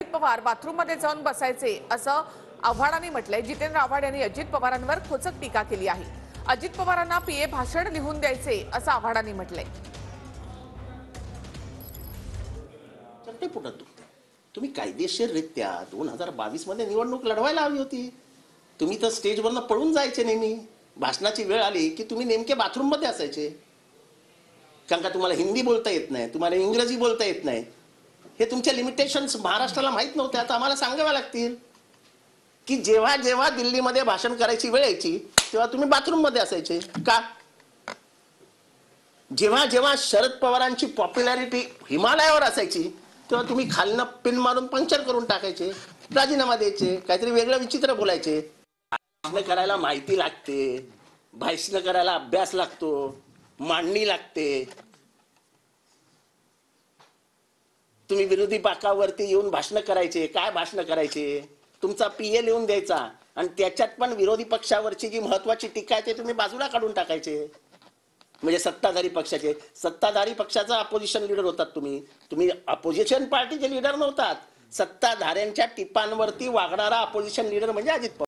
पवार बाथरूममध्ये जाऊन बसायचे असं आव्हाडांनी म्हटलंय। जितेंद्र आव्हाड यांनी अजित पवारांवर खोचक टीका केली आहे। अजित पवारांना पीए भाषण लिहून द्यायचे असं आव्हाडांनी म्हटलंय। तुम्ही कायदेशीररित्या 2022 मध्ये निवडणूक लढवायला हवी होती। तुम्ही तर स्टेजवरनं पळून जायचे नेहमी। भाषणाची वेळ आली की तुम्ही नेमके बाथरूम मध्ये असायचे, कारण का तुम्हाला हिंदी बोलता येत नाही, तुम्हाला इंग्रजी बोलता येत नाही। हे तुमच्या लिमिटेशन्स महाराष्ट्राला माहित नव्हते, आता आम्हाला सांगाव्या लागतील की जेव्हा जेव्हा दिल्लीमध्ये भाषण करायची वेळ यायची तेव्हा तुम्ही बाथरूम मध्ये असायचे का? जेव्हा जेव्हा शरद पवारांची पॉप्युलॅरिटी हिमालयावर असायची तेव्हा तुम्ही खालनं पिन मारून पंक्चर करून टाकायचे, राजीनामा द्यायचे, काहीतरी वेगळं विचित्र बोलायचे। भाषण करायला माहिती लागते, भाषण करायला अभ्यास लागतो, मांडणी लागते। तुम्ही विरोधी बाकावरती येऊन भाषण करायचे, काय भाषण करायचे? तुमचा पीए लिहून द्यायचा आणि त्याच्यात पण विरोधी पक्षावरची जी महत्वाची टीका आहे ते तुम्ही बाजूला काढून टाकायचे। म्हणजे सत्ताधारी पक्षाचा अपोजिशन लीडर होतात तुम्ही अपोजिशन पार्टीचे लीडर नव्हतात। सत्ताधाऱ्यांच्या टिपांवरती वागणारा अपोजिशन लीडर म्हणजे अजित पवार।